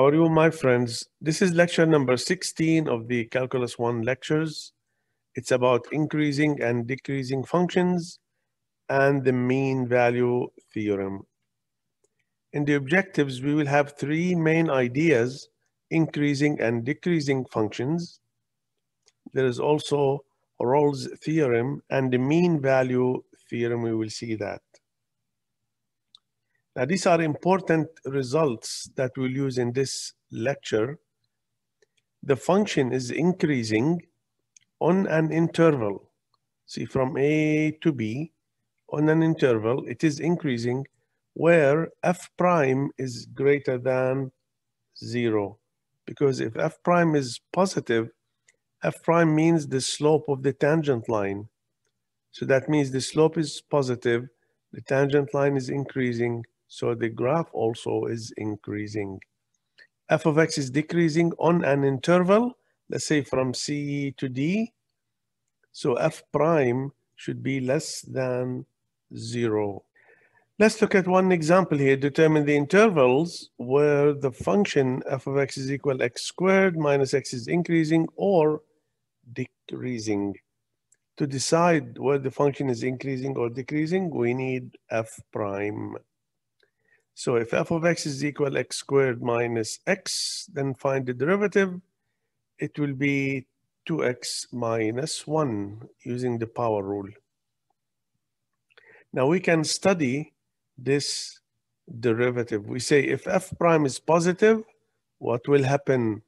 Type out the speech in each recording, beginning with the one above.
How are you, my friends? This is lecture number 16 of the Calculus 1 lectures. It's about increasing and decreasing functions and the mean value theorem. In the objectives, we will have three main ideas: increasing and decreasing functions. There is also Rolle's theorem and the mean value theorem. We will see that. Now, these are important results that we'll use in this lecture. The function is increasing on an interval. See, from A to B, on an interval, it is increasing where f prime is greater than 0. Because if f prime is positive, f prime means the slope of the tangent line. So that means the slope is positive, the tangent line is increasing, so the graph also is increasing. F of x is decreasing on an interval, let's say from C to D. So f prime should be less than 0. Let's look at one example here. Determine the intervals where the function f of x is equal x squared minus x is increasing or decreasing. To decide whether the function is increasing or decreasing, we need f prime. So if f of x is equal x squared minus x, then find the derivative. It will be 2x minus 1 using the power rule. Now we can study this derivative. We say if f prime is positive, what will happen?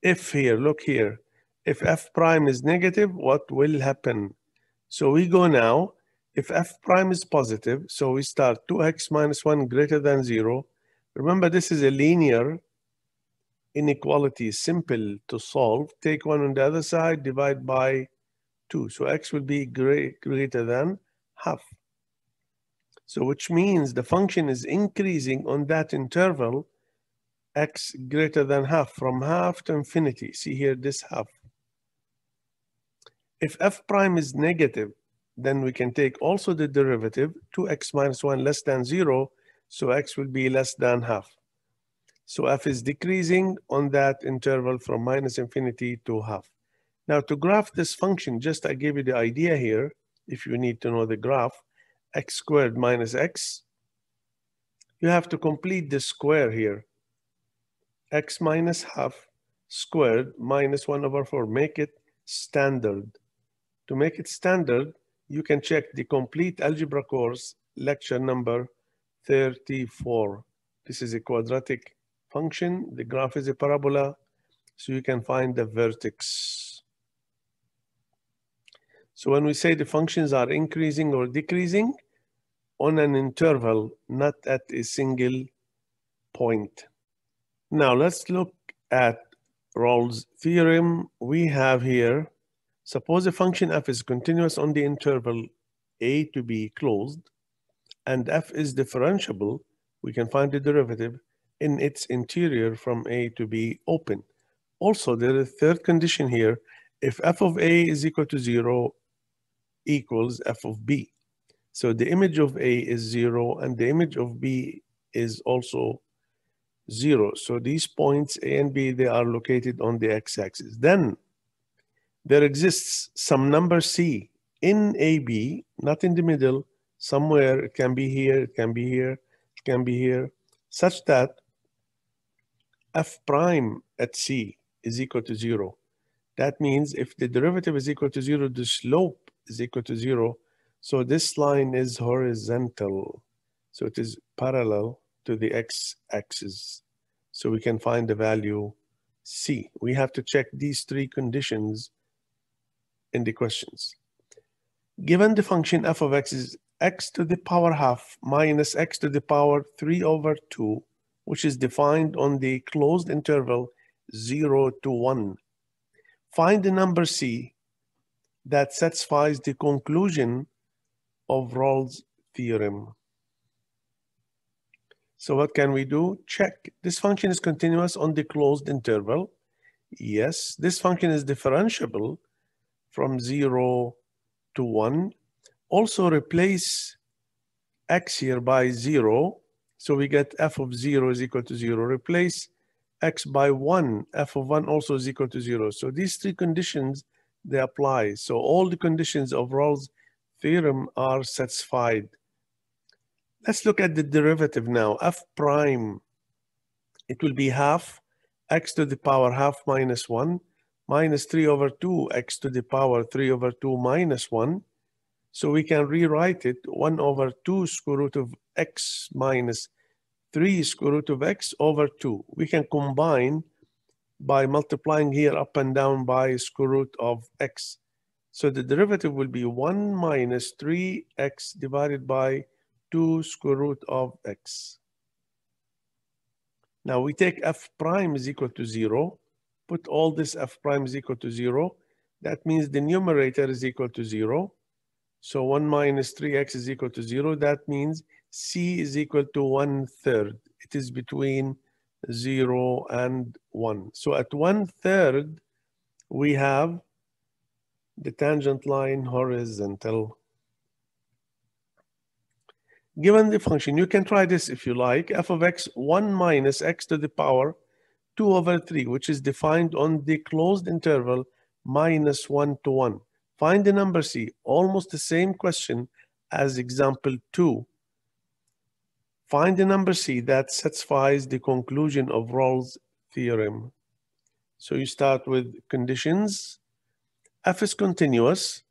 If here, look here, if f prime is negative, what will happen? So we go now, if f prime is positive, so we start 2x minus 1 greater than 0. Remember, this is a linear inequality, simple to solve. Take 1 on the other side, divide by 2. So x will be greater than half. So which means the function is increasing on that interval, x greater than half, from half to infinity. See here, this half. If f prime is negative, then we can take also the derivative, 2x minus 1 less than 0, so x will be less than half. So f is decreasing on that interval from minus infinity to half. Now to graph this function, just I gave you the idea here, if you need to know the graph, x squared minus x, you have to complete the square here. X minus half squared minus 1 over 4, make it standard. To make it standard, you can check the complete algebra course, lecture number 34. This is a quadratic function. The graph is a parabola, so you can find the vertex. So when we say the functions are increasing or decreasing, on an interval, not at a single point. Now let's look at Rolle's theorem. We have here, suppose a function f is continuous on the interval a to b closed, and f is differentiable, we can find the derivative in its interior from a to b open. Also, there is a third condition here. If f of a is equal to 0 equals f of b. So the image of a is 0 and the image of b is also 0. So these points a and b, they are located on the x-axis. Then there exists some number c in AB, not in the middle, somewhere. It can be here, it can be here, it can be here, such that f prime at c is equal to 0. That means if the derivative is equal to 0, the slope is equal to 0. So this line is horizontal. So it is parallel to the x-axis. So we can find the value c. We have to check these three conditions in the questions. Given the function f of x is x to the power half minus x to the power 3 over 2, which is defined on the closed interval 0 to 1. Find the number c that satisfies the conclusion of Rolle's theorem. So what can we do? Check. This function is continuous on the closed interval. Yes. This function is differentiable from 0 to 1. Also replace x here by 0. So we get f of 0 is equal to 0. Replace x by 1, f of 1 also is equal to 0. So these three conditions, they apply. So all the conditions of Rolle's theorem are satisfied. Let's look at the derivative now. F prime, it will be half x to the power half minus 1 minus 3 over 2 x to the power 3 over 2 minus 1. So we can rewrite it 1 over 2 square root of x minus 3 square root of x over 2. We can combine by multiplying here up and down by square root of x. So the derivative will be 1 minus 3x divided by 2 square root of x. Now we take f prime is equal to 0. Put all this f prime is equal to 0. That means the numerator is equal to 0. So 1 minus 3x is equal to 0. That means c is equal to 1/3. It is between 0 and 1. So at 1/3, we have the tangent line horizontal. Given the function, you can try this if you like, f of x 1 minus x to the power 2 over 3, which is defined on the closed interval minus 1 to 1. Find the number c, almost the same question as example 2. Find the number c that satisfies the conclusion of Rolle's theorem. So you start with conditions. F is continuous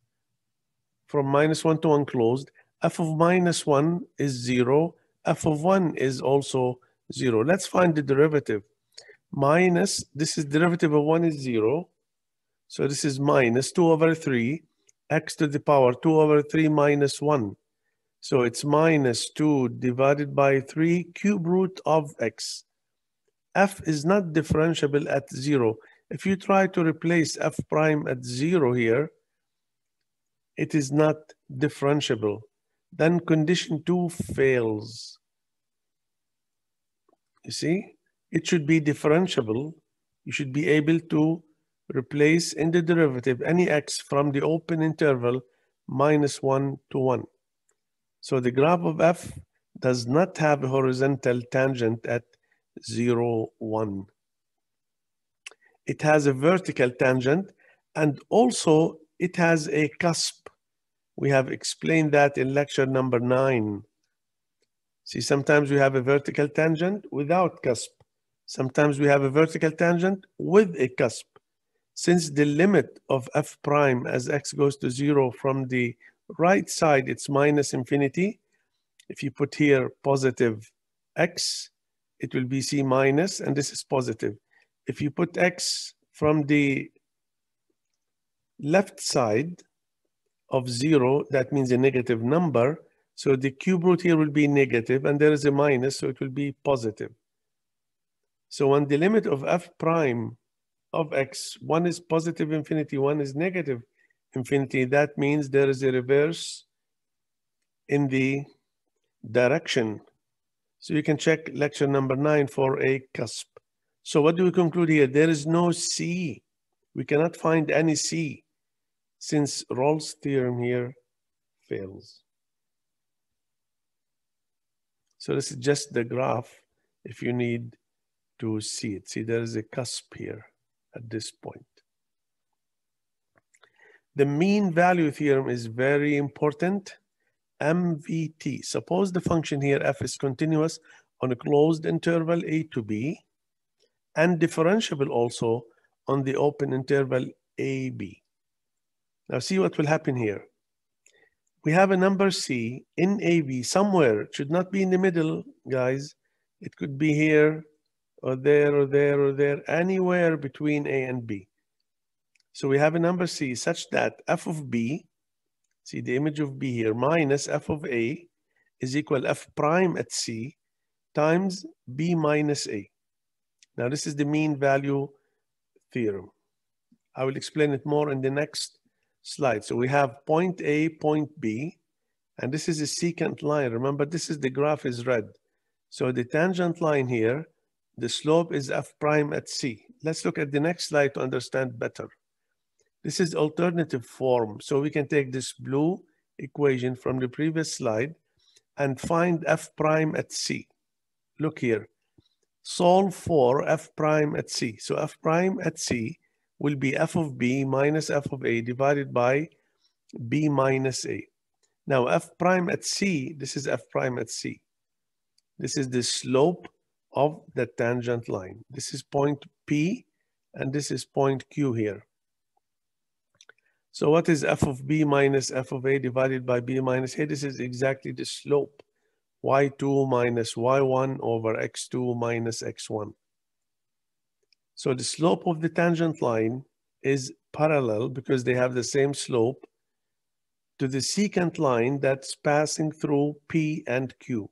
from minus 1 to 1 closed. F of minus 1 is 0. F of 1 is also 0. Let's find the derivative. Minus, this is derivative of 1 is 0. So this is minus 2 over 3, x to the power 2 over 3 minus 1. So it's minus 2 divided by 3 cube root of x. F is not differentiable at 0. If you try to replace f prime at 0 here, it is not differentiable. Then condition 2 fails. You see, it should be differentiable. You should be able to replace in the derivative any x from the open interval minus 1 to 1. So the graph of f does not have a horizontal tangent at 0, 1. It has a vertical tangent, and also it has a cusp. We have explained that in lecture number 9. See, sometimes we have a vertical tangent without cusp. Sometimes we have a vertical tangent with a cusp. Since the limit of f prime as x goes to 0 from the right side, it's minus infinity. If you put here positive x, it will be c minus, and this is positive. If you put x from the left side of 0, that means a negative number. So the cube root here will be negative, and there is a minus, so it will be positive. So when the limit of f prime of x, one is positive infinity, one is negative infinity, that means there is a reverse in the direction. So you can check lecture number 9 for a cusp. So what do we conclude here? There is no c. We cannot find any c since Rolle's theorem here fails. So this is just the graph if you need to see it. See, there is a cusp here at this point. The mean value theorem is very important. MVT. Suppose the function here f is continuous on a closed interval a to b and differentiable also on the open interval ab. Now see what will happen here. We have a number c in ab somewhere. It should not be in the middle, guys. It could be here or there or there or there, anywhere between a and b. So we have a number c such that f of b, see the image of b here, minus f of a is equal f prime at c times b minus a. Now this is the mean value theorem. I will explain it more in the next slide. So we have point A, point B, and this is a secant line. Remember, this is the graph is red. So the tangent line here, the slope is f prime at c. Let's look at the next slide to understand better. This is alternative form. So we can take this blue equation from the previous slide and find f prime at c. Look here. solve for f prime at c. So f prime at c will be f of b minus f of a divided by b minus a. Now f prime at c, this is f prime at c. This is the slope of the tangent line. This is point P and this is point Q here. So what is f of b minus f of a divided by b minus a? This is exactly the slope. y2 minus y1 over x2 minus x1. So the slope of the tangent line is parallel because they have the same slope to the secant line that's passing through P and Q.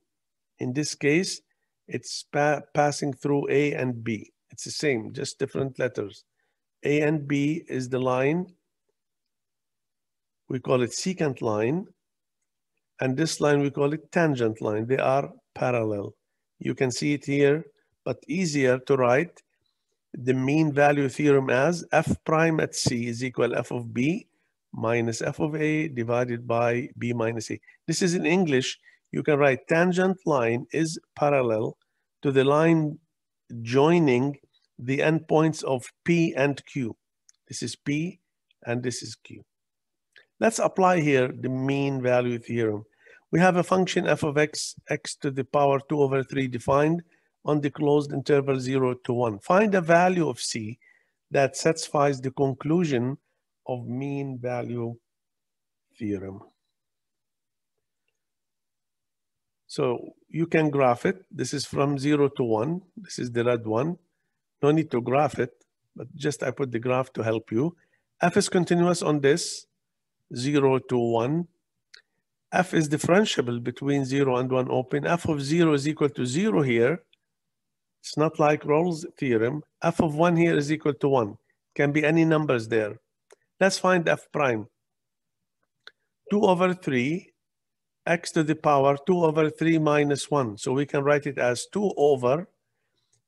In this case, it's passing through A and B. It's the same, just different letters. A and B is the line. We call it secant line. And this line, we call it tangent line. They are parallel. You can see it here, but easier to write the mean value theorem as f prime at C is equal f of B minus f of A divided by B minus A. This is in English. You can write tangent line is parallel to the line joining the endpoints of P and Q. This is P and this is Q. Let's apply here the mean value theorem. We have a function f of x, x to the power 2 over 3 defined on the closed interval 0 to 1. Find a value of c that satisfies the conclusion of mean value theorem. So you can graph it. This is from 0 to 1. This is the red one. No need to graph it, but just I put the graph to help you. F is continuous on this, 0 to 1. F is differentiable between 0 and 1 open. F of 0 is equal to 0 here. It's not like Rolle's theorem. F of 1 here is equal to 1. Can be any numbers there. Let's find f prime. 2 over 3, x to the power 2 over 3 minus 1. So we can write it as 2 over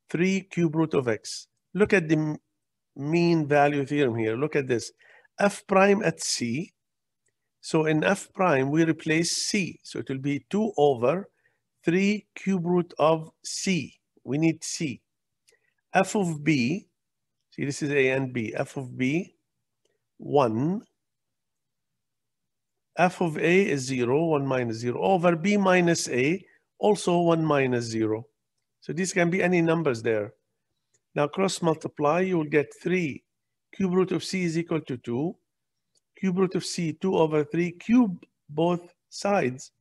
3 cube root of x. Look at the mean value theorem here. Look at this. F prime at c. So in f prime, we replace c. So it will be 2 over 3 cube root of c. We need c. F of b, see this is a and b. F of b, 1. F of a is 0, 1 minus 0. Over b minus a, also 1 minus 0. So these can be any numbers there. Now cross multiply, you will get 3. Cube root of c is equal to 2. Cube root of c, 2 over 3. Cube both sides.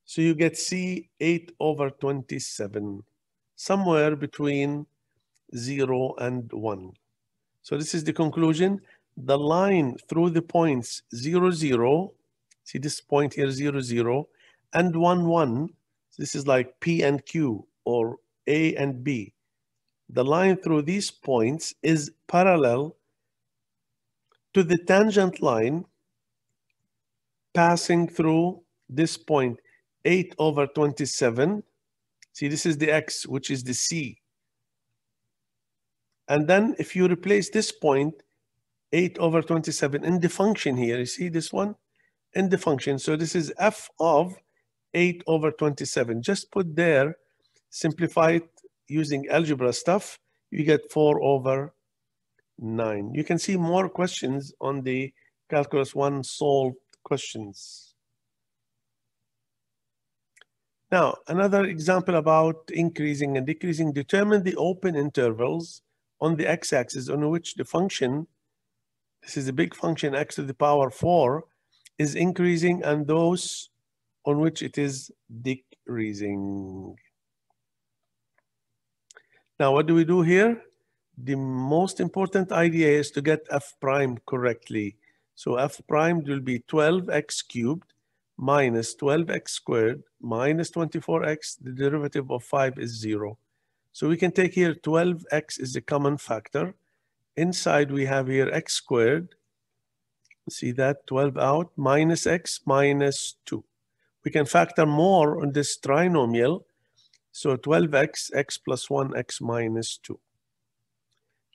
So you get c 8 over 27. Somewhere between 0 and 1. So this is the conclusion. The line through the points 0, 0, see this point here 0, 0, and 1, 1. This is like P and Q or A and B. The line through these points is parallel to the tangent line passing through this point 8 over 27. See, this is the x, which is the c. And then if you replace this point 8 over 27 in the function here, you see this one? In the function. So this is f of 8 over 27. Just put there, simplify it using algebra stuff, you get 4 over 9. You can see more questions on the Calculus 1 solved questions. Now, another example about increasing and decreasing. Determine the open intervals on the x-axis on which the function, this is a big function, x to the power 4, is increasing, and those on which it is decreasing. Now, what do we do here? The most important idea is to get f prime correctly. So f prime will be 12x cubed minus 12x squared minus 24x. The derivative of 5 is 0. So we can take here 12x is a common factor. Inside we have here x squared. See that? 12 out minus x minus 2. We can factor more on this trinomial. So 12x, x plus 1, x minus 2.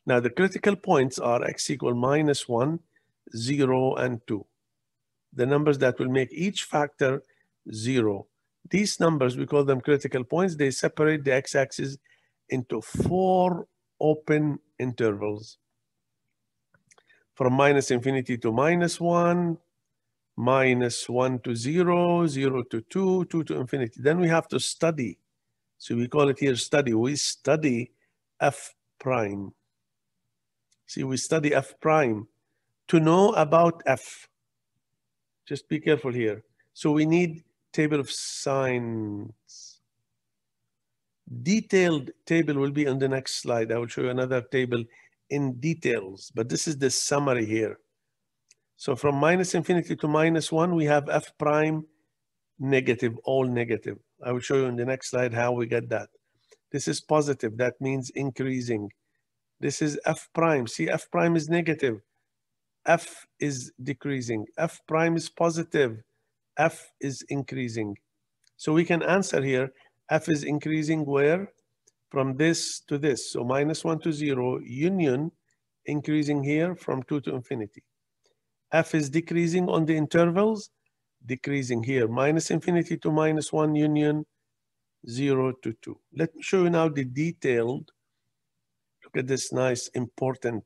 Now the critical points are x equal minus 1, 0, and 2. The numbers that will make each factor 0. These numbers, we call them critical points. They separate the x-axis into 4 open intervals. From -infinity to -1, -1 to 0, 0 to 2, 2 to infinity. Then we have to study. So we call it here study. We study f prime. See, we study f prime to know about f. Just be careful here. So we need table of signs. Detailed table will be on the next slide. I will show you another table in details, but this is the summary here. So from -infinity to -1, we have f prime negative, all negative. I will show you in the next slide how we get that. This is positive, that means increasing. This is f prime. See, f prime is negative. F is decreasing. F prime is positive. F is increasing. So we can answer here, f is increasing where? From this to this. So -1 to 0, union, increasing here from 2 to infinity. F is decreasing on the intervals, decreasing here, -infinity to -1, union, 0 to 2. Let me show you now the detailed. Look at this nice, important.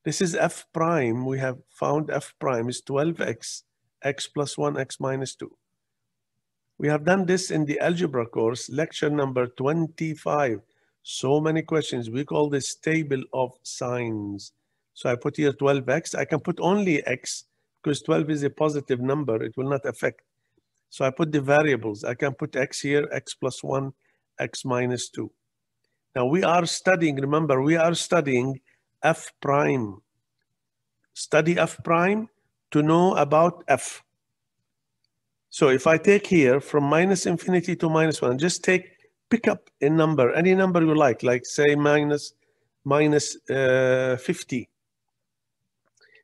This is f prime. We have found f prime is 12x, x plus 1, x minus 2. We have done this in the algebra course, lecture number 25. So many questions. We call this table of signs. So I put here 12x. I can put only x because 12 is a positive number. It will not affect. So I put the variables. I can put x here, x plus 1, x minus 2. Now we are studying, remember, we are studying f prime. Study f prime to know about f. So if I take here from -infinity to -1, just pick up a number, any number you like say minus 50.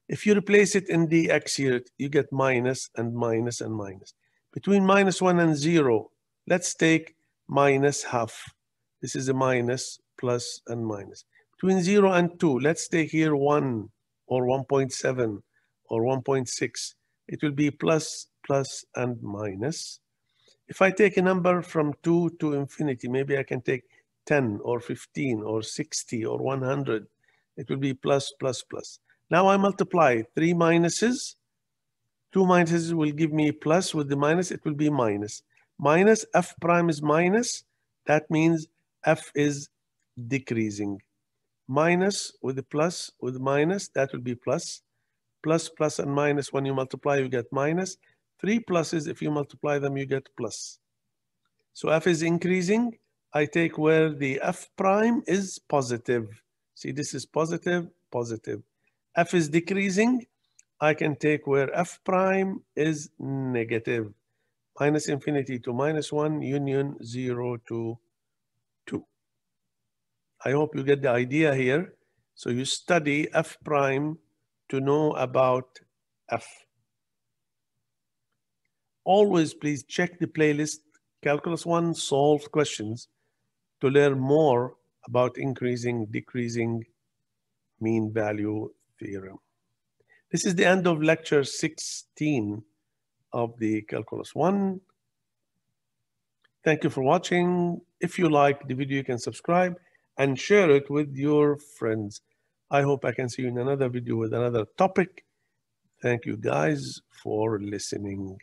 If you replace it in the x here, you get minus and minus and minus. Between -1 and 0, let's take -half. This is a minus, plus, and minus. Between 0 and 2, let's take here 1 or 1.7 or 1.6. It will be plus, plus, and minus. If I take a number from 2 to infinity, maybe I can take 10 or 15 or 60 or 100. It will be plus, plus, plus. Now I multiply 3 minuses. 2 minuses will give me plus. With the minus, it will be minus. Minus, f prime is minus. That means f is decreasing. Minus with the plus, with minus, that will be plus. Plus, plus, and minus, when you multiply, you get minus. 3 pluses, if you multiply them, you get plus. So f is increasing. I take where the f prime is positive. See, this is positive, positive. F is decreasing. I can take where f prime is negative. -infinity to -1, union 0 to 2. I hope you get the idea here. So you study f prime to know about f. Always please check the playlist Calculus 1 solved questions to learn more about increasing, decreasing mean value theorem. This is the end of lecture 16 of the Calculus 1. Thank you for watching. If you like the video, you can subscribe and share it with your friends. I hope I can see you in another video with another topic. Thank you guys for listening.